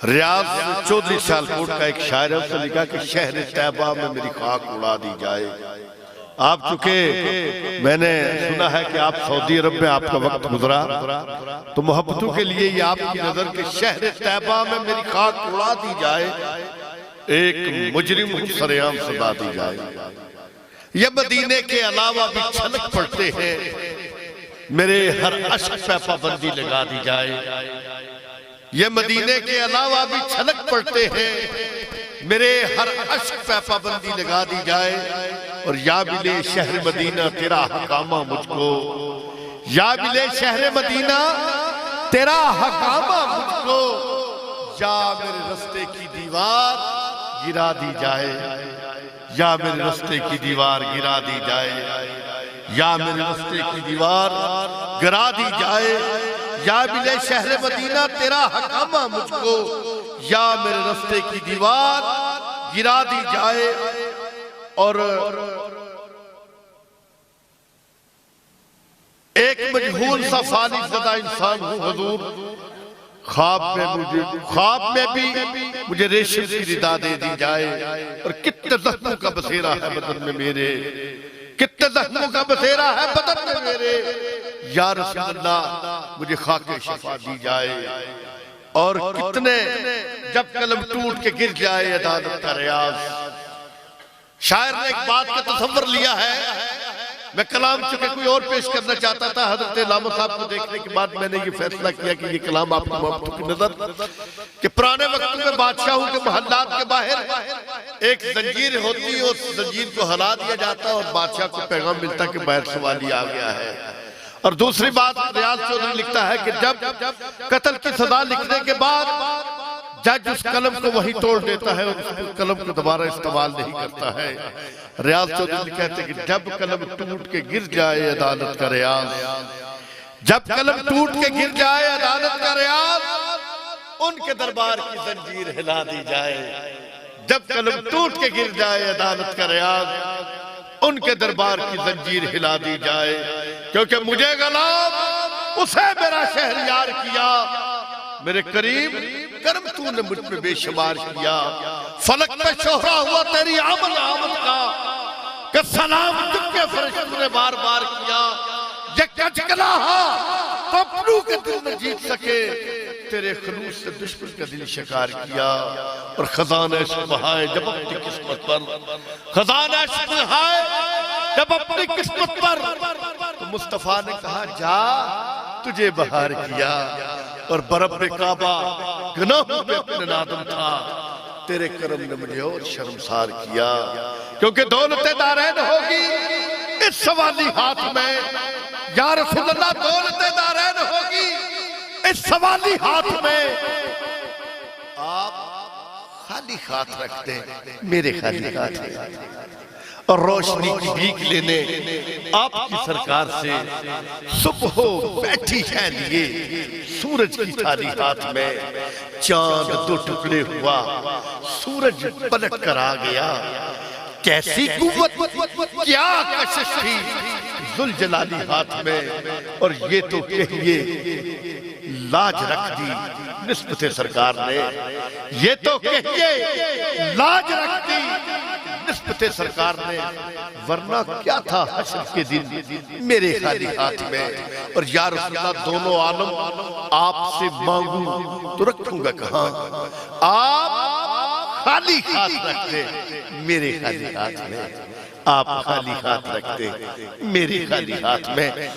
रियाज चौधरी सियालकोट का एक शायर है, उसने लिखा कि शहर तैयबा में मेरी खाक उड़ा दी जाए। आप चूंकि मैंने सुना है कि आप सऊदी अरब में आपका वक्त गुजरा, तो मोहब्बतों के लिए ये आपकी नजर के शहर तैयबा में मेरी खाक उड़ा दी जाए, एक मुजरिम सरेआम सजा दी जाए। ये मदीने के अलावा भी छलक पड़ते हैं, मेरे हर अश्क पे पाबंदी लगा दी जाए। ये मदीने के अलावा भी छलक पड़ते हैं, मेरे हर अश्क पे पाबंदी लगा दी जाए। और या बिले शहर मदीना तेरा हकामा मुझको, या बिले शहर मदीना तेरा हकामा मुझको, या मेरे रास्ते की दीवार गिरा दी जाए, या मेरे रास्ते की दीवार गिरा दी जाए, या मेरे रास्ते की दीवार गिरा दी जाए। या बिले शहर मदीना तेरा हकामा मुझको, या मेरे रास्ते की दीवार गिरा दी जाए। और एक मजहूल सा फानी ज़दा इंसान हूं हुजूर, ख्वाब में भी मुझे रेशम की रिदा दे दी जाए। और कितने जख्मों का बसेरा है बदन में मेरे, कितने जख्मों का बसेरा है बदन में मेरे, या रसूल अल्लाह मुझे खाके शफा दी जाए। और कितने जब कलम टूट के गिर जाए अदालत का रियाज। शायर ने एक बात का तसव्वुर लिया है, मैं कलाम चुके कोई और पेश करना चाहता था, हजरत लामा साहब को देखने के बाद मैंने ये फैसला किया कि ये कलाम आपकी मोहब्बत की नजर कि पुराने वक्त में बादशाहों के महल्लात के बाहर एक जंजीर होती, उस जंजीर को हिला दिया जाता और बादशाह को पैगाम मिलता कि बाहर सवाली आ गया है। और दूसरी बात रियाज चौधरी लिखता है कि जब कत्ल की सजा लिखने के बाद जज उस कलम को वही तोड़ देता है और उस कलम को दोबारा इस्तेमाल नहीं करता है। रियाज चौधरी कहते हैं कि जब कलम टूट के गिर जाए अदालत का रियाज, जब कलम टूट के गिर जाए अदालत का रियाज, उनके दरबार की जंजीर हिला दी जाए। जब कलम टूट के गिर जाए अदालत का रियाज, उनके दरबार की जंजीर हिला दी जाए। क्योंकि मुझे गुलाम उसे मेरा शहरयार किया, मेरे करीब कर्म तूने मुझ पे बेशुमार किया। फलक पे शोहरा हुआ तेरी आमद आमद का, कि सलाम तुझके फरिश्तों ने बार बार किया। ये कचकला तो अपनों के दिल में जीत सके, तेरे खलूस से दुश्मन का दिल शिकार किया। और खजाना इश्क बहाए जब अपनी किस्मत पर, खजाना इश्क बहाए जब अपनी किस्मत पर, तो मुस्तफा ने कहा जा तुझे बहार किया। और बरब्बे काबा गुनाहों पे अपने नादम था, तेरे करम ने मुझे और शर्मसार किया। क्योंकि दौलत दारैन होगी इस सवाली हाथ में, या रसूल अल्लाह दौलत दारैन होगी इस सवाली हाथ में। आप खाली हाथ रखते, मेरे खाली हाथ है। और रोशनी की भीख लेने आपकी सरकार से सुबह बैठी है लिए, सूरज की थाली हाथ में, चांद दो टुकड़े हुआ, सूरज पलट कर आ गया। कैसी कुव्वत क्या कशिश थी जुल जलाली हाथ में। और ये तो कहिए लाज रख दी निस्बत सरकार ने, ये तो कहिए लाज रख दी निस्बत सरकार ने, वरना क्या था हश्र के दिन मेरे खाली हाथ में। और या रसूल अल्लाह दोनों आलम आपसे मांगू तो रखूंगा कहां, आप खाली हाथ रखते मेरे खाली हाथ में, आप खाली हाथ रखते मेरे खाली हाथ में।